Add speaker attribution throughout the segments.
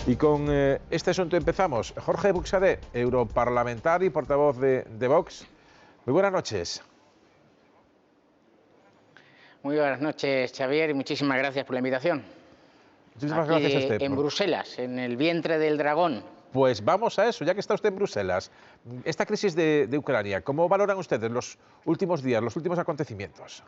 Speaker 1: Y con este asunto empezamos. Jorge Buxadé, europarlamentario y portavoz de Vox. Muy buenas noches.
Speaker 2: Muy buenas noches, Xavier, y muchísimas gracias por la invitación.
Speaker 1: Muchísimas gracias a usted.
Speaker 2: En Bruselas, en el vientre del dragón.
Speaker 1: Pues vamos a eso, ya que está usted en Bruselas. Esta crisis de Ucrania, ¿cómo valoran ustedes los últimos días, los últimos acontecimientos?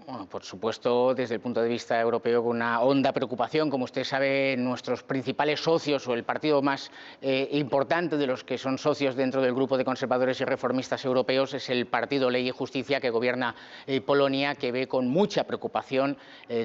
Speaker 2: Bueno, por supuesto, desde el punto de vista europeo, con una honda preocupación. Como usted sabe, nuestros principales socios o el partido más importante de los que son socios dentro del grupo de conservadores y reformistas europeos es el Partido Ley y Justicia, que gobierna Polonia, que ve con mucha preocupación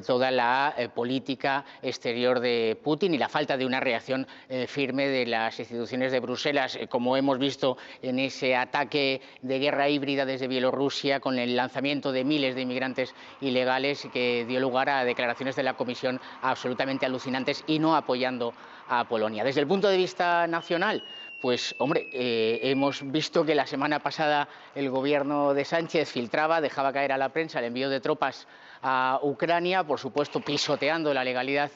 Speaker 2: toda la política exterior de Putin y la falta de una reacción firme de las instituciones de Bruselas, como hemos visto en ese ataque de guerra híbrida desde Bielorrusia, con el lanzamiento de miles de inmigrantes ilegales, que dio lugar a declaraciones de la Comisión absolutamente alucinantes y no apoyando a Polonia. Desde el punto de vista nacional, pues hombre, hemos visto que la semana pasada el gobierno de Sánchez dejaba caer a la prensa el envío de tropas a Ucrania, por supuesto pisoteando la legalidad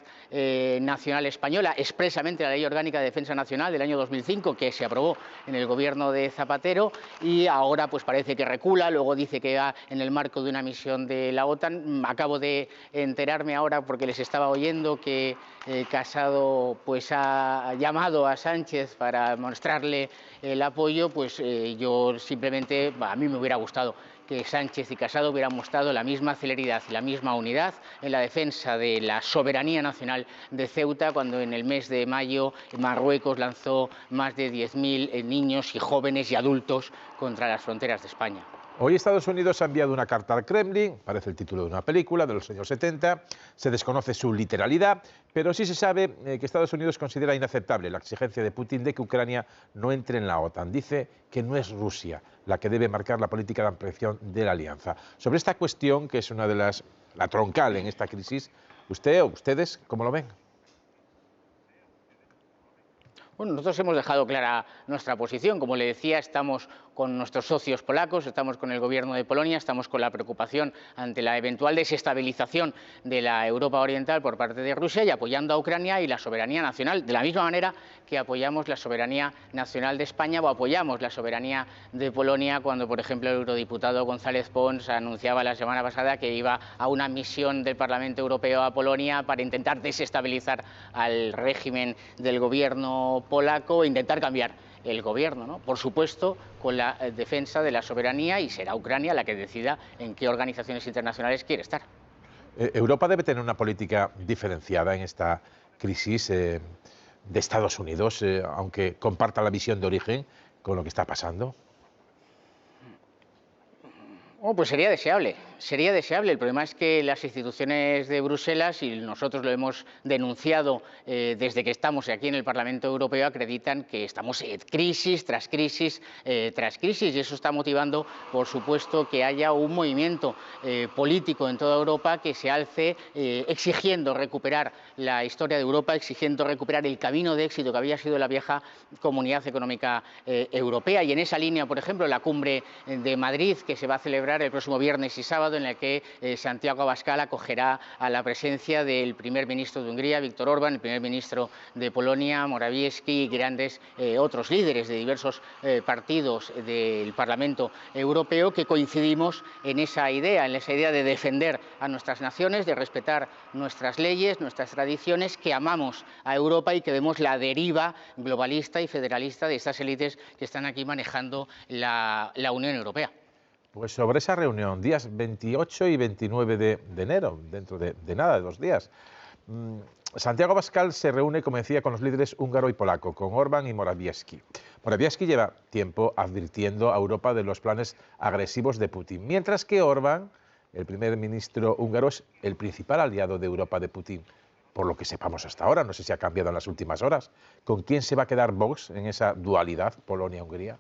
Speaker 2: nacional española, expresamente la Ley Orgánica de Defensa Nacional del año 2005, que se aprobó en el gobierno de Zapatero, y ahora pues parece que recula, luego dice que va en el marco de una misión de la OTAN. Acabo de enterarme ahora, porque les estaba oyendo, que Casado pues ha llamado a Sánchez para mostrarle el apoyo. Pues yo simplemente, a mí me hubiera gustado que Sánchez y Casado hubieran mostrado la misma celeridad y la misma unidad en la defensa de la soberanía nacional de Ceuta, cuando en el mes de mayo Marruecos lanzó más de 10.000 niños y jóvenes y adultos contra las fronteras de España.
Speaker 1: Hoy Estados Unidos ha enviado una carta al Kremlin, parece el título de una película de los años 70, se desconoce su literalidad, pero sí se sabe que Estados Unidos considera inaceptable la exigencia de Putin de que Ucrania no entre en la OTAN. Dice que no es Rusia la que debe marcar la política de ampliación de la alianza. Sobre esta cuestión, que es una de la troncal en esta crisis, ¿usted o ustedes cómo lo ven?
Speaker 2: Bueno, nosotros hemos dejado clara nuestra posición. Como le decía, estamos con nuestros socios polacos, estamos con el gobierno de Polonia, estamos con la preocupación ante la eventual desestabilización de la Europa oriental por parte de Rusia, y apoyando a Ucrania y la soberanía nacional, de la misma manera que apoyamos la soberanía nacional de España o apoyamos la soberanía de Polonia, cuando, por ejemplo, el eurodiputado González Pons anunciaba la semana pasada que iba a una misión del Parlamento Europeo a Polonia para intentar desestabilizar al régimen del gobierno polaco e intentar cambiar el gobierno, ¿no? Por supuesto, con la defensa de la soberanía, y será Ucrania la que decida en qué organizaciones internacionales quiere estar.
Speaker 1: Europa debe tener una política diferenciada en esta crisis de Estados Unidos, aunque comparta la visión de origen con lo que está pasando.
Speaker 2: Oh, pues sería deseable, sería deseable. El problema es que las instituciones de Bruselas, y nosotros lo hemos denunciado desde que estamos aquí en el Parlamento Europeo, acreditan que estamos crisis tras crisis tras crisis, y eso está motivando, por supuesto, que haya un movimiento político en toda Europa que se alce exigiendo recuperar la historia de Europa, exigiendo recuperar el camino de éxito que había sido la vieja Comunidad Económica Europea. Y en esa línea, por ejemplo, la cumbre de Madrid, que se va a celebrar el próximo viernes y sábado, en la que Santiago Abascal acogerá a la presencia del primer ministro de Hungría, Viktor Orbán, el primer ministro de Polonia, Morawiecki, y grandes otros líderes de diversos partidos del Parlamento Europeo, que coincidimos en esa idea de defender a nuestras naciones, de respetar nuestras leyes, nuestras tradiciones, que amamos a Europa y que vemos la deriva globalista y federalista de estas élites que están aquí manejando la Unión Europea.
Speaker 1: Pues sobre esa reunión, días 28 y 29 de enero, dentro de nada, de 2 días, Santiago Abascal se reúne, como decía, con los líderes húngaro y polaco, con Orbán y Morawiecki. Morawiecki lleva tiempo advirtiendo a Europa de los planes agresivos de Putin, mientras que Orbán, el primer ministro húngaro, es el principal aliado de Europa de Putin, por lo que sepamos hasta ahora. No sé si ha cambiado en las últimas horas. ¿Con quién se va a quedar Vox en esa dualidad Polonia-Hungría?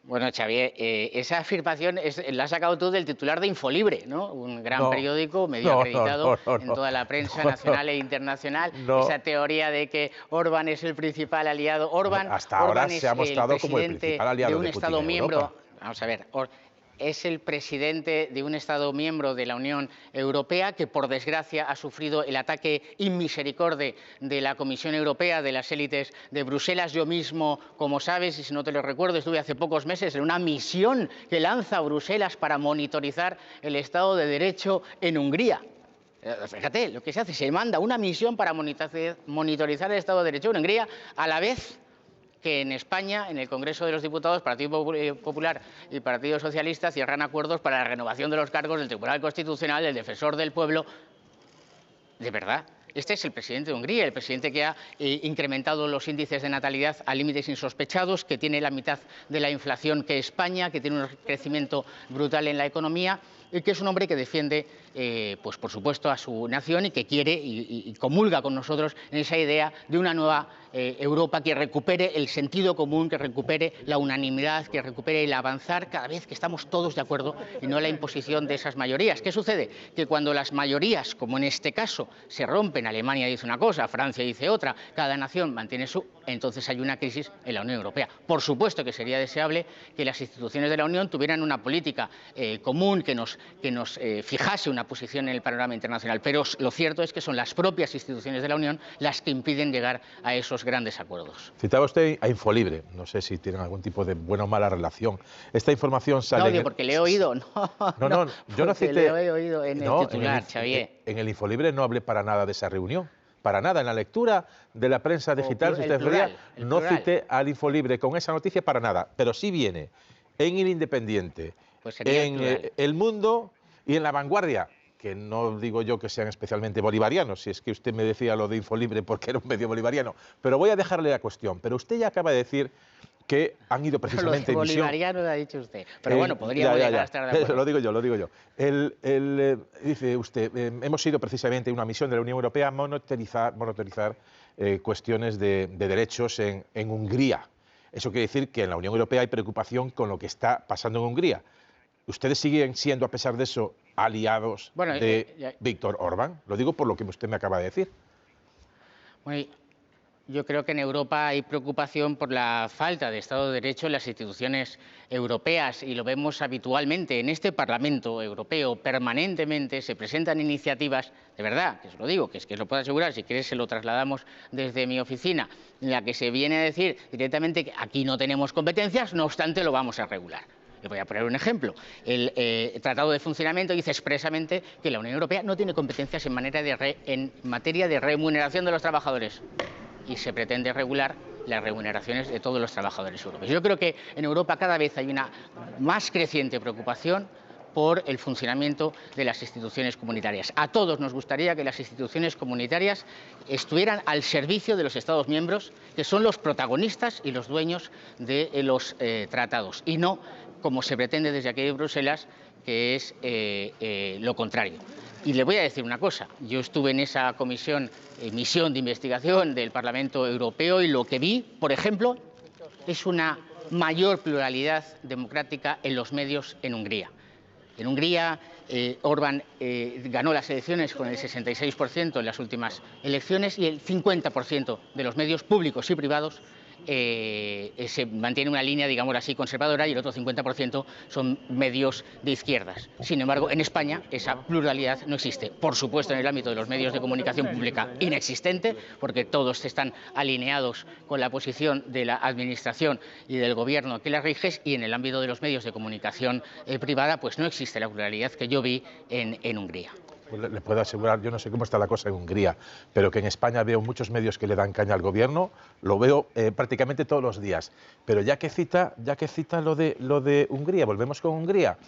Speaker 2: Bueno, Xavier, esa afirmación la has sacado tú del titular de Infolibre, ¿no? Un gran periódico, medio acreditado en toda la prensa nacional e internacional. Esa teoría de que Orbán es el principal aliado.
Speaker 1: Hasta ahora se ha mostrado como el principal aliado
Speaker 2: de un
Speaker 1: de Putin
Speaker 2: Estado
Speaker 1: en
Speaker 2: miembro.
Speaker 1: Europa.
Speaker 2: Vamos a ver. es el presidente de un Estado miembro de la Unión Europea que, por desgracia, ha sufrido el ataque inmisericorde de la Comisión Europea, de las élites de Bruselas. Yo mismo, como sabes, y si no te lo recuerdo, estuve hace pocos meses en una misión que lanza Bruselas para monitorizar el Estado de Derecho en Hungría. Fíjate, lo que se hace, se manda una misión para monitorizar el Estado de Derecho en Hungría, a la vez que en España, en el Congreso de los Diputados, Partido Popular y Partido Socialista cierran acuerdos para la renovación de los cargos del Tribunal Constitucional, del Defensor del Pueblo. ¿De verdad? Este es el presidente de Hungría, el presidente que ha incrementado los índices de natalidad a límites insospechados, que tiene la mitad de la inflación que España, que tiene un crecimiento brutal en la economía, y que es un hombre que defiende, pues por supuesto, a su nación y que quiere y comulga con nosotros en esa idea de una nueva Europa que recupere el sentido común, que recupere la unanimidad, que recupere el avanzar cada vez que estamos todos de acuerdo y no la imposición de esas mayorías. ¿Qué sucede? Que cuando las mayorías, como en este caso, se rompen, Alemania dice una cosa, Francia dice otra, cada nación mantiene su, entonces hay una crisis en la Unión Europea. Por supuesto que sería deseable que las instituciones de la Unión tuvieran una política común que nos fijase una posición en el panorama internacional, pero lo cierto es que son las propias instituciones de la Unión las que impiden llegar a esos grandes acuerdos.
Speaker 1: Citaba usted a Infolibre, no sé si tienen algún tipo de buena o mala relación. Esta información sale...
Speaker 2: No, porque le he oído,
Speaker 1: no, yo no cité...
Speaker 2: Le he oído en el titular, Xavier.
Speaker 1: En el Infolibre no hablé para nada de esa reunión. Para nada, en la lectura de la prensa digital, si usted veía, no cité al Infolibre con esa noticia para nada, pero sí viene en El Independiente,
Speaker 2: pues
Speaker 1: en El Mundo y en La Vanguardia, que no digo yo que sean especialmente bolivarianos, si es que usted me decía lo de Infolibre porque era un medio bolivariano, pero voy a dejarle la cuestión. Pero usted ya acaba de decir que han ido precisamente
Speaker 2: en misión... bolivariano lo ha dicho usted, pero bueno, podríamos llegar a estar de acuerdo.
Speaker 1: Lo digo yo. Dice usted, hemos ido precisamente una misión de la Unión Europea a monitorizar cuestiones de derechos en Hungría. Eso quiere decir que en la Unión Europea hay preocupación con lo que está pasando en Hungría. ¿Ustedes siguen siendo, a pesar de eso, aliados de Víctor Orbán? Lo digo por lo que usted me acaba de decir.
Speaker 2: Bueno, yo creo que en Europa hay preocupación por la falta de Estado de Derecho en las instituciones europeas y lo vemos habitualmente. En este Parlamento Europeo permanentemente se presentan iniciativas, de verdad, que os lo digo, que lo puedo asegurar, si quieres se lo trasladamos desde mi oficina, en la que se viene a decir directamente que aquí no tenemos competencias, no obstante lo vamos a regular. Les voy a poner un ejemplo. El Tratado de Funcionamiento dice expresamente que la Unión Europea no tiene competencias en materia de remuneración de los trabajadores y se pretende regular las remuneraciones de todos los trabajadores europeos. Yo creo que en Europa cada vez hay una más creciente preocupación por el funcionamiento de las instituciones comunitarias. A todos nos gustaría que las instituciones comunitarias estuvieran al servicio de los Estados miembros, que son los protagonistas y los dueños de los tratados, y no como se pretende desde aquí de Bruselas, que es lo contrario. Y le voy a decir una cosa, yo estuve en esa misión de investigación del Parlamento Europeo y lo que vi, por ejemplo, es una mayor pluralidad democrática en los medios en Hungría. En Hungría, Orbán ganó las elecciones con el 66% en las últimas elecciones y el 50% de los medios públicos y privados se mantiene una línea, digamos así, conservadora y el otro 50% son medios de izquierdas. Sin embargo, en España esa pluralidad no existe. Por supuesto, en el ámbito de los medios de comunicación pública inexistente, porque todos están alineados con la posición de la administración y del gobierno que la rige, y en el ámbito de los medios de comunicación privada, pues no existe la pluralidad que yo vi en Hungría.
Speaker 1: Pues le puedo asegurar, yo no sé cómo está la cosa en Hungría, pero que en España veo muchos medios que le dan caña al gobierno, lo veo prácticamente todos los días. Pero ya que cita lo de Hungría, volvemos con Hungría.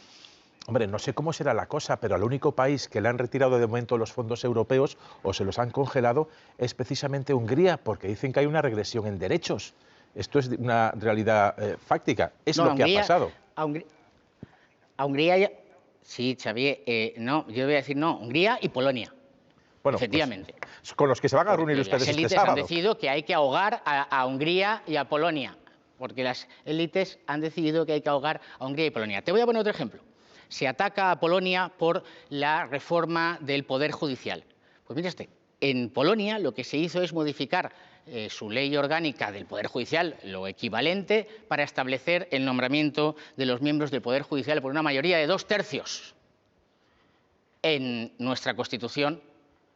Speaker 1: Hombre, no sé cómo será la cosa, pero al único país que le han retirado de momento los fondos europeos o se los han congelado es precisamente Hungría, porque dicen que hay una regresión en derechos. Esto es una realidad fáctica, es lo que ha pasado.
Speaker 2: A Hungría ya... Sí, Xavier, no, yo voy a decir no, Hungría y Polonia, bueno, efectivamente.
Speaker 1: Pues, con los que se van a reunir ustedes este sábado. Las élites
Speaker 2: han decidido que hay que ahogar a Hungría y a Polonia, porque las élites han decidido que hay que ahogar a Hungría y Polonia. Te voy a poner otro ejemplo. Se ataca a Polonia por la reforma del Poder Judicial. Pues mire usted, en Polonia lo que se hizo es modificar su ley orgánica del Poder Judicial, lo equivalente, para establecer el nombramiento de los miembros del Poder Judicial por una mayoría de 2/3. En nuestra Constitución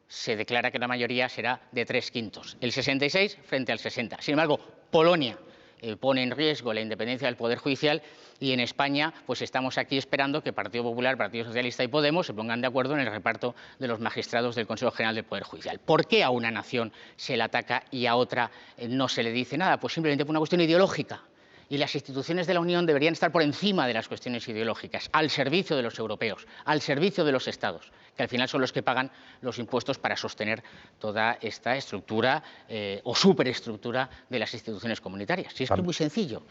Speaker 2: se declara que la mayoría será de 3/5, el 66 frente al 60. Sin embargo, Polonia pone en riesgo la independencia del Poder Judicial y en España pues estamos aquí esperando que Partido Popular, Partido Socialista y Podemos se pongan de acuerdo en el reparto de los magistrados del Consejo General del Poder Judicial. ¿Por qué a una nación se la ataca y a otra no se le dice nada? Pues simplemente por una cuestión ideológica. Y las instituciones de la Unión deberían estar por encima de las cuestiones ideológicas, al servicio de los europeos, al servicio de los Estados, que al final son los que pagan los impuestos para sostener toda esta estructura o superestructura de las instituciones comunitarias. Si es que es muy sencillo,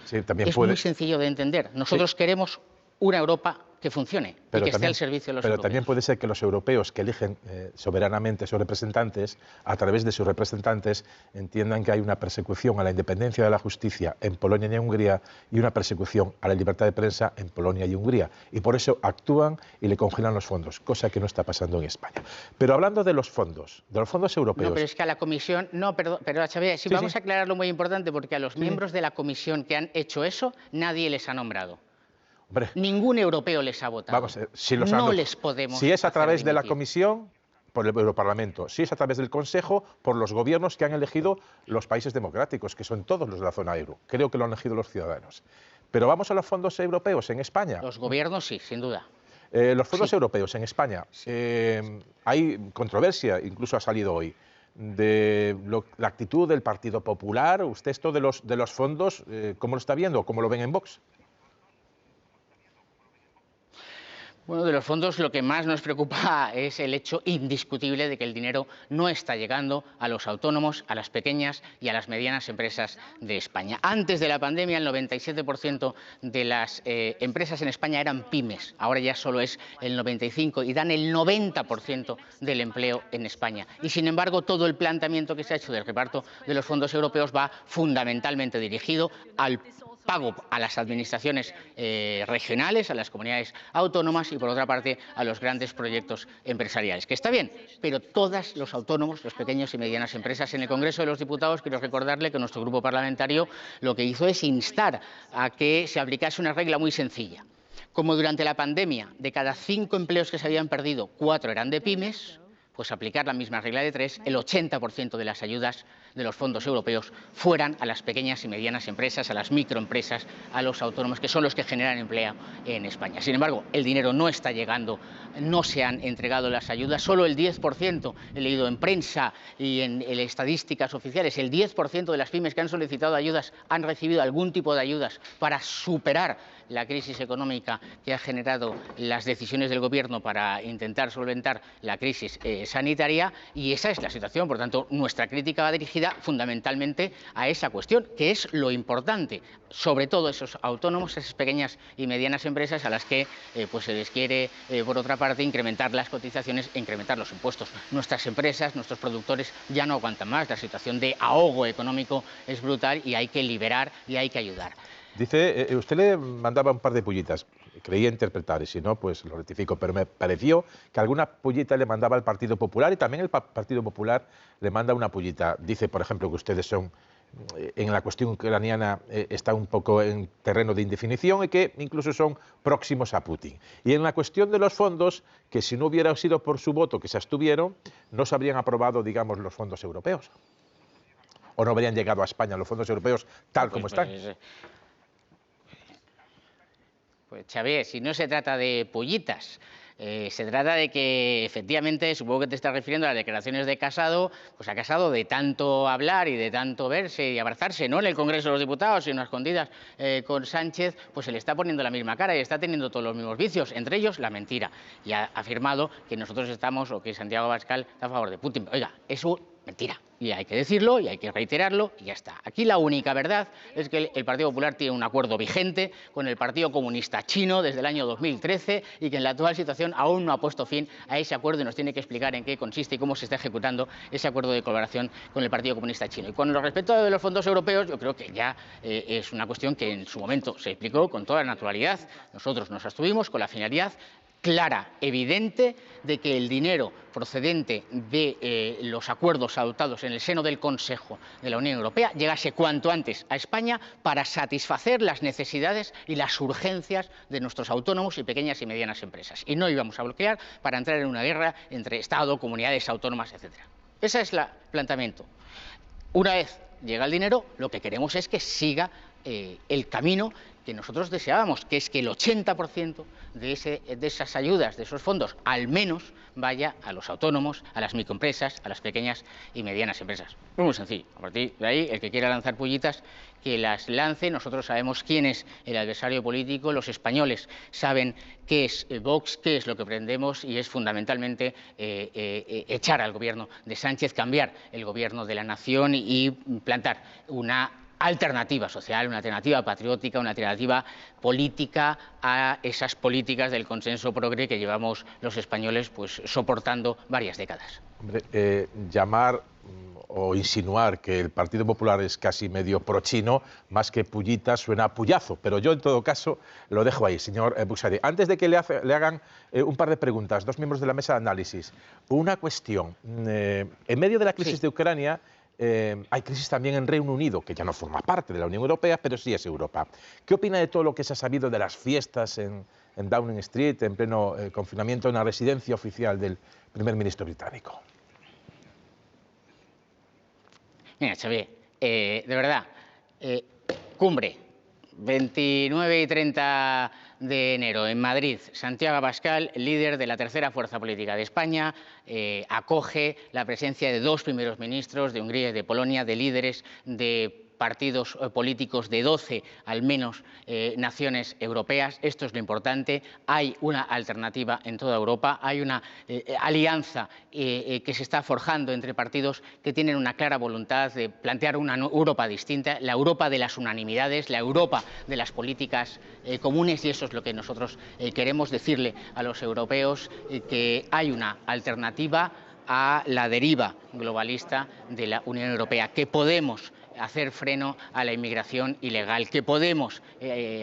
Speaker 2: muy sencillo de entender. Nosotros queremos una Europa que funcione y que esté al servicio de los europeos.
Speaker 1: Pero también puede ser que los europeos que eligen soberanamente sus representantes, a través de sus representantes, entiendan que hay una persecución a la independencia de la justicia en Polonia y en Hungría y una persecución a la libertad de prensa en Polonia y Hungría. Y por eso actúan y le congelan los fondos, cosa que no está pasando en España. Pero hablando de los fondos europeos...
Speaker 2: No, pero es que a la Comisión... No, perdón, Xavier, vamos a aclararlo muy importante, porque a los miembros de la Comisión que han hecho eso, nadie les ha nombrado. Hombre, ningún europeo les ha votado.
Speaker 1: Vamos, si
Speaker 2: les podemos
Speaker 1: si es a través de la Comisión, por el Europarlamento, si es a través del Consejo, por los gobiernos que han elegido los países democráticos, que son todos los de la zona euro. Creo que lo han elegido los ciudadanos. Pero vamos a los fondos europeos en España.
Speaker 2: Los gobiernos sí, sin duda.
Speaker 1: Los fondos europeos en España. Hay controversia, incluso ha salido hoy, de la actitud del Partido Popular. ¿Usted esto de los fondos, cómo lo está viendo? ¿Cómo lo ven en Vox?
Speaker 2: Bueno, de los fondos lo que más nos preocupa es el hecho indiscutible de que el dinero no está llegando a los autónomos, a las pequeñas y a las medianas empresas de España. Antes de la pandemia, el 97% de las empresas en España eran pymes. Ahora ya solo es el 95% y dan el 90% del empleo en España. Y sin embargo, todo el planteamiento que se ha hecho del reparto de los fondos europeos va fundamentalmente dirigido al pago a las administraciones regionales, a las comunidades autónomas y, por otra parte, a los grandes proyectos empresariales. Que está bien, pero todos los autónomos, los pequeños y medianas empresas, en el Congreso de los Diputados, quiero recordarle que nuestro grupo parlamentario lo que hizo es instar a que se aplicase una regla muy sencilla. Como durante la pandemia, de cada 5 empleos que se habían perdido, 4 eran de pymes, pues aplicar la misma regla de 3, el 80% de las ayudas de los fondos europeos fueran a las pequeñas y medianas empresas, a las microempresas, a los autónomos, que son los que generan empleo en España. Sin embargo, el dinero no está llegando, no se han entregado las ayudas, solo el 10%, he leído en prensa y en estadísticas oficiales, el 10% de las pymes que han solicitado ayudas han recibido algún tipo de ayudas para superar la crisis económica que ha generado las decisiones del Gobierno para intentar solventar la crisis sanitaria, y esa es la situación. Por tanto, nuestra crítica va dirigida fundamentalmente a esa cuestión, que es lo importante, sobre todo esos autónomos, esas pequeñas y medianas empresas a las que pues se les quiere, por otra parte, incrementar las cotizaciones e incrementar los impuestos. Nuestras empresas, nuestros productores ya no aguantan más, la situación de ahogo económico es brutal y hay que liberar y hay que ayudar.
Speaker 1: Dice, usted le mandaba un par de pullitas, creía interpretar, y si no, pues lo rectifico, pero me pareció que alguna pullita le mandaba al Partido Popular y también el Partido Popular le manda una pullita. Dice, por ejemplo, que ustedes son, en la cuestión ucraniana, está un poco en terreno de indefinición y que incluso son próximos a Putin. Y en la cuestión de los fondos, que si no hubiera sido por su voto que se abstuvieron, no se habrían aprobado, digamos, los fondos europeos. O no habrían llegado a España los fondos europeos tal como están.
Speaker 2: Pues Xavier, si no se trata de pollitas, se trata de que efectivamente, supongo que te estás refiriendo a las declaraciones de Casado, pues a Casado de tanto hablar y de tanto verse y abrazarse, no en el Congreso de los Diputados, sino a escondidas con Sánchez, pues se le está poniendo la misma cara y está teniendo todos los mismos vicios, entre ellos la mentira. Y ha afirmado que nosotros estamos, o que Santiago Abascal está a favor de Putin. Oiga, eso mentira. Y hay que decirlo y hay que reiterarlo y ya está. Aquí la única verdad es que el Partido Popular tiene un acuerdo vigente con el Partido Comunista Chino desde el año 2013 y que en la actual situación aún no ha puesto fin a ese acuerdo y nos tiene que explicar en qué consiste y cómo se está ejecutando ese acuerdo de colaboración con el Partido Comunista Chino. Y con respecto a los fondos europeos, yo creo que ya es una cuestión que en su momento se explicó con toda naturalidad. Nosotros nos abstuvimos con la finalidad clara, evidente, de que el dinero procedente de los acuerdos adoptados en el seno del Consejo de la Unión Europea llegase cuanto antes a España para satisfacer las necesidades y las urgencias de nuestros autónomos y pequeñas y medianas empresas. Y no íbamos a bloquear para entrar en una guerra entre Estado, comunidades autónomas, etc. Ese es el planteamiento. Una vez llega el dinero, lo que queremos es que siga el camino que nosotros deseábamos, que es que el 80% de esas ayudas, de esos fondos, al menos vaya a los autónomos, a las microempresas, a las pequeñas y medianas empresas. Es muy sencillo. A partir de ahí, el que quiera lanzar pullitas, que las lance. Nosotros sabemos quién es el adversario político, los españoles saben qué es Vox, qué es lo que pretendemos, y es fundamentalmente echar al gobierno de Sánchez, cambiar el gobierno de la nación y plantar una alternativa social, una alternativa patriótica, una alternativa política a esas políticas del consenso progre que llevamos los españoles pues soportando varias décadas.
Speaker 1: Hombre, llamar o insinuar que el Partido Popular es casi medio pro-chino, más que pullita, suena a pullazo, pero yo en todo caso lo dejo ahí, señor Buxadé. Antes de que le hagan un par de preguntas, dos miembros de la mesa de análisis, una cuestión. En medio de la crisis de Ucrania, hay crisis también en Reino Unido, que ya no forma parte de la Unión Europea, pero sí es Europa. ¿Qué opina de todo lo que se ha sabido de las fiestas en Downing Street, en pleno confinamiento en la residencia oficial del primer ministro británico?
Speaker 2: Mira, Xavier, de verdad, cumbre, 29 y 30 de enero en Madrid. Santiago Abascal, líder de la tercera fuerza política de España, acoge la presencia de dos primeros ministros de Hungría y de Polonia, de líderes de partidos políticos de 12 al menos naciones europeas. Esto es lo importante. Hay una alternativa en toda Europa, hay una alianza que se está forjando entre partidos que tienen una clara voluntad de plantear una Europa distinta, la Europa de las unanimidades, la Europa de las políticas comunes, y eso es lo que nosotros queremos decirle a los europeos, que hay una alternativa a la deriva globalista de la Unión Europea, que podemos hacer freno a la inmigración ilegal, que podemos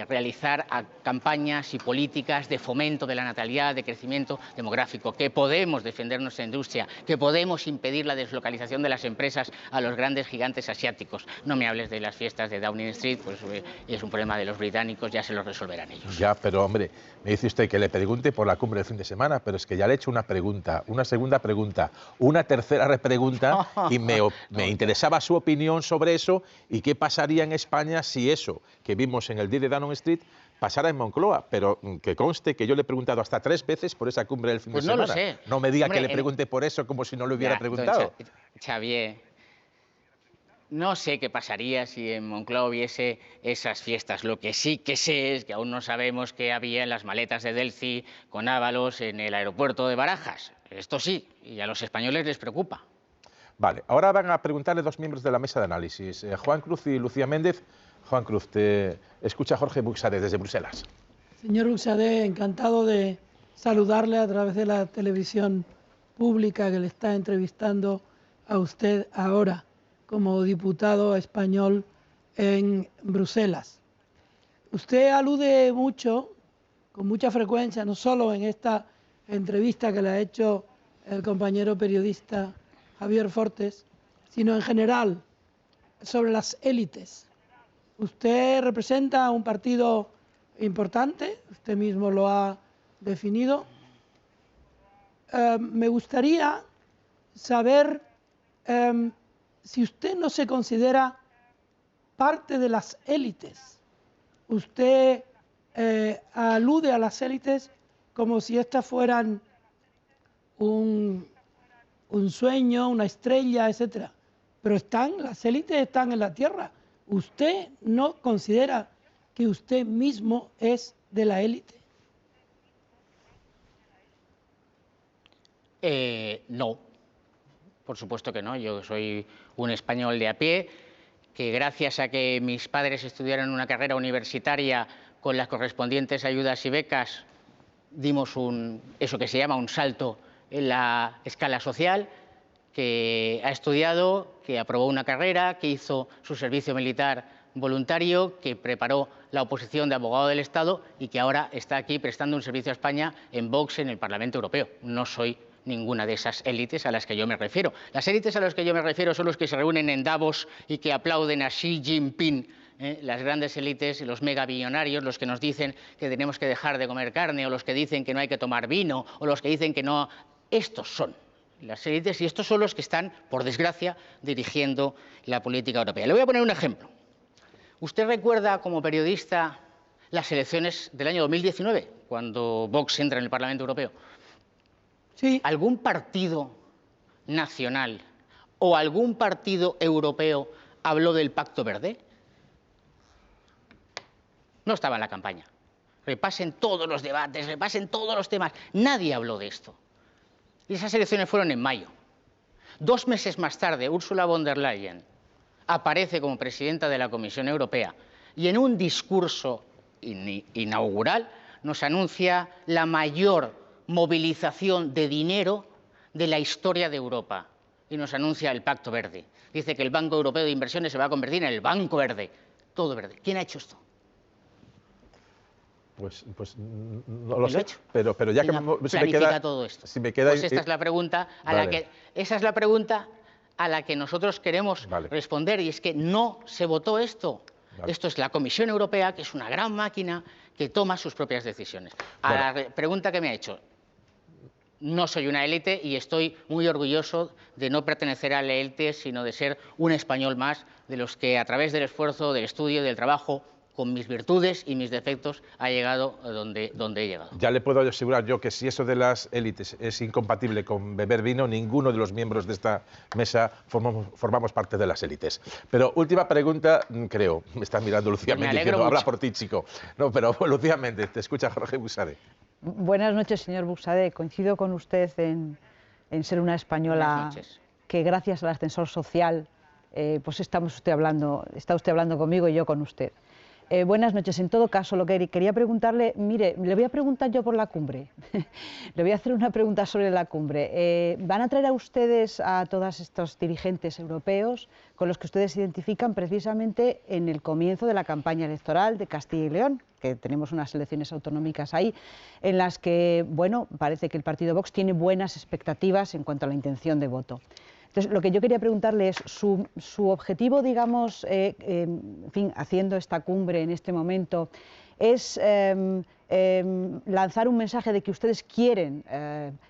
Speaker 2: realizar campañas y políticas de fomento de la natalidad, de crecimiento demográfico, que podemos defender nuestra industria, que podemos impedir la deslocalización de las empresas a los grandes gigantes asiáticos. No me hables de las fiestas de Downing Street, pues es un problema de los británicos, ya se lo resolverán ellos.
Speaker 1: Ya, pero hombre, me dice usted que le pregunte por la cumbre del fin de semana, pero es que ya le he hecho una pregunta, una segunda pregunta, una tercera repregunta, y me interesaba su opinión sobre eso y qué pasaría en España si eso que vimos en el día de Downing Street pasara en Moncloa. Pero que conste que yo le he preguntado hasta 3 veces por esa cumbre del fin de semana.
Speaker 2: No lo sé.
Speaker 1: No me diga, hombre, que le pregunte por eso como si no le hubiera preguntado.
Speaker 2: Xavier, no sé qué pasaría si en Moncloa hubiese esas fiestas. Lo que sí que sé es que aún no sabemos qué había en las maletas de Delci con Ábalos en el aeropuerto de Barajas. Esto sí, y a los españoles les preocupa.
Speaker 1: Vale, ahora van a preguntarle dos miembros de la mesa de análisis, Juan Cruz y Lucía Méndez. Juan Cruz, te escucha Jorge Buxadé desde Bruselas.
Speaker 3: Señor Buxadé, encantado de saludarle a través de la televisión pública que le está entrevistando a usted ahora como diputado español en Bruselas. Usted alude mucho, con mucha frecuencia, no solo en esta entrevista que le ha hecho el compañero periodista Javier Fortes, sino en general sobre las élites. Usted representa un partido importante, usted mismo lo ha definido. Me gustaría saber si usted no se considera parte de las élites. Usted alude a las élites como si estas fueran un sueño, una estrella, etcétera. Pero las élites están en la tierra. ¿Usted no considera que usted mismo es de la élite?
Speaker 2: No, por supuesto que no. Yo soy un español de a pie, que gracias a que mis padres estudiaron una carrera universitaria con las correspondientes ayudas y becas, dimos eso que se llama un salto en la escala social, que ha estudiado, que aprobó una carrera, que hizo su servicio militar voluntario que preparó la oposición de abogado del Estado y que ahora está aquí prestando un servicio a España en Vox en el Parlamento Europeo. No soy ninguna de esas élites a las que yo me refiero. Las élites a las que yo me refiero son los que se reúnen en Davos y que aplauden a Xi Jinping, las grandes élites, los megabillonarios, los que nos dicen que tenemos que dejar de comer carne, o los que dicen que no hay que tomar vino, o los que dicen que no. Estos son las élites y estos son los que están, por desgracia, dirigiendo la política europea. Le voy a poner un ejemplo. ¿Usted recuerda como periodista las elecciones del año 2019, cuando Vox entra en el Parlamento Europeo?
Speaker 3: Sí.
Speaker 2: ¿Algún partido nacional o algún partido europeo habló del Pacto Verde? No estaba en la campaña. Repasen todos los debates, repasen todos los temas. Nadie habló de esto. Y esas elecciones fueron en mayo. 2 meses más tarde, Ursula von der Leyen aparece como presidenta de la Comisión Europea y en un discurso inaugural nos anuncia la mayor movilización de dinero de la historia de Europa y nos anuncia el Pacto Verde. Dice que el Banco Europeo de Inversiones se va a convertir en el Banco Verde. Todo verde. ¿Quién ha hecho esto?
Speaker 1: Pues no lo sé,
Speaker 2: hecho?
Speaker 1: pero ya que
Speaker 2: se me queda todo esto.
Speaker 1: Si me queda,
Speaker 2: pues esta es la pregunta a
Speaker 1: vale.
Speaker 2: la que esa es la pregunta a la que nosotros queremos responder, y es que no se votó esto. Vale. Esto es la Comisión Europea, que es una gran máquina que toma sus propias decisiones. A la pregunta que me ha hecho, no soy una élite y estoy muy orgulloso de no pertenecer a la élite, sino de ser un español más, de los que a través del esfuerzo, del estudio, del trabajo, con mis virtudes y mis defectos, ha llegado donde he llegado.
Speaker 1: Ya le puedo asegurar yo que si eso de las élites es incompatible con beber vino, ninguno de los miembros de esta mesa formamos parte de las élites. Pero última pregunta, creo. Me está mirando Lucía Méndez diciendo, habla por ti, chico. No, pero Lucía Méndez, te escucha Jorge Buxadé.
Speaker 4: Buenas noches, señor Buxadé. Coincido con usted en ser una española que gracias al ascensor social pues está usted hablando conmigo y yo con usted. Buenas noches. En todo caso, lo que quería preguntarle, mire, le voy a preguntar yo por la cumbre. Le voy a hacer una pregunta sobre la cumbre. ¿Van a traer a ustedes a todos estos dirigentes europeos con los que ustedes se identifican precisamente en el comienzo de la campaña electoral de Castilla y León? Que tenemos unas elecciones autonómicas ahí, en las que, bueno, parece que el partido Vox tiene buenas expectativas en cuanto a la intención de voto. Entonces, lo que yo quería preguntarle es, su objetivo, digamos, en fin, haciendo esta cumbre en este momento, es lanzar un mensaje de que ustedes quieren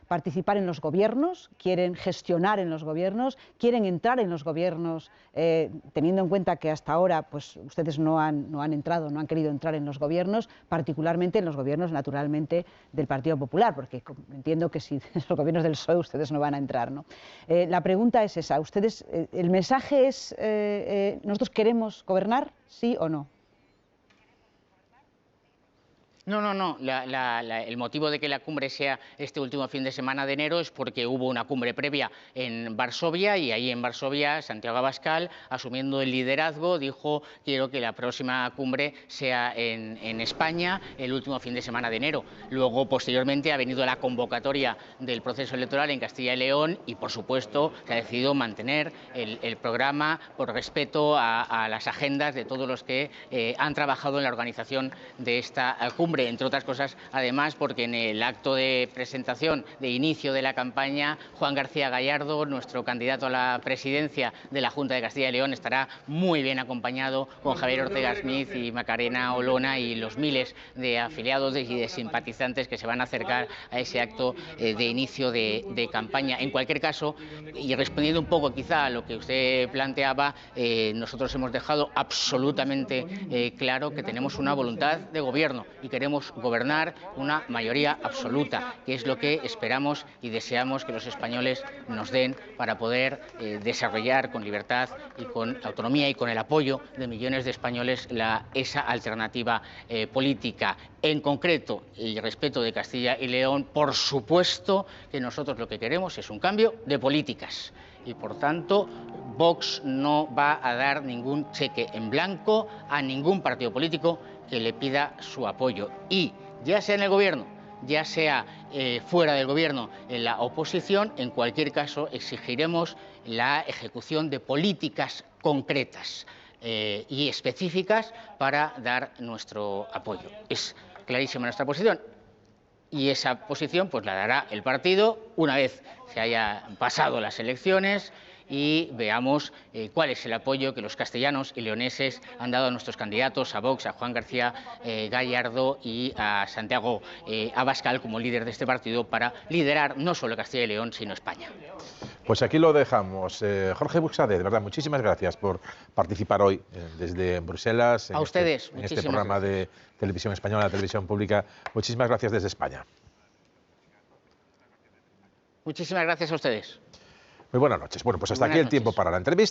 Speaker 4: participar en los gobiernos, quieren gestionar en los gobiernos, quieren entrar en los gobiernos, teniendo en cuenta que hasta ahora pues, ustedes no han querido entrar en los gobiernos, particularmente en los gobiernos, naturalmente, del Partido Popular, porque entiendo que si los gobiernos del PSOE ustedes no van a entrar, ¿no? La pregunta es esa, ustedes, el mensaje es, ¿nosotros queremos gobernar, sí o no?
Speaker 2: No. El motivo de que la cumbre sea este último fin de semana de enero es porque hubo una cumbre previa en Varsovia y ahí en Varsovia Santiago Abascal, asumiendo el liderazgo, dijo quiero que la próxima cumbre sea en España el último fin de semana de enero. Luego, posteriormente, ha venido la convocatoria del proceso electoral en Castilla y León y, por supuesto, se ha decidido mantener el programa por respeto a las agendas de todos los que han trabajado en la organización de esta cumbre. Entre otras cosas, además, porque en el acto de presentación, de inicio de la campaña, Juan García Gallardo, nuestro candidato a la presidencia de la Junta de Castilla y León, estará muy bien acompañado con Javier Ortega Smith y Macarena Olona y los miles de afiliados y de simpatizantes que se van a acercar a ese acto de inicio de campaña. En cualquier caso, y respondiendo un poco quizá a lo que usted planteaba, nosotros hemos dejado absolutamente claro que tenemos una voluntad de gobierno y queremos gobernar una mayoría absoluta, que es lo que esperamos y deseamos que los españoles nos den para poder desarrollar con libertad y con autonomía y con el apoyo de millones de españoles esa alternativa política. En concreto, y respeto de Castilla y León, por supuesto que nosotros lo que queremos es un cambio de políticas y, por tanto, Vox no va a dar ningún cheque en blanco a ningún partido político que le pida su apoyo. Y ya sea en el gobierno, ya sea fuera del gobierno, en la oposición, en cualquier caso exigiremos la ejecución de políticas concretas. y específicas para dar nuestro apoyo. Es clarísima nuestra posición. Y esa posición pues la dará el partido una vez se hayan pasado las elecciones y veamos cuál es el apoyo que los castellanos y leoneses han dado a nuestros candidatos, a Vox, a Juan García Gallardo y a Santiago Abascal como líder de este partido para liderar no solo Castilla y León, sino España.
Speaker 1: Pues aquí lo dejamos. Jorge Buxade, de verdad, muchísimas gracias por participar hoy desde Bruselas
Speaker 2: a ustedes,
Speaker 1: en este programa de televisión española, la televisión pública. Muchísimas gracias desde España.
Speaker 2: Muchísimas gracias a ustedes.
Speaker 1: Muy buenas noches. Bueno, pues hasta aquí el tiempo para la entrevista.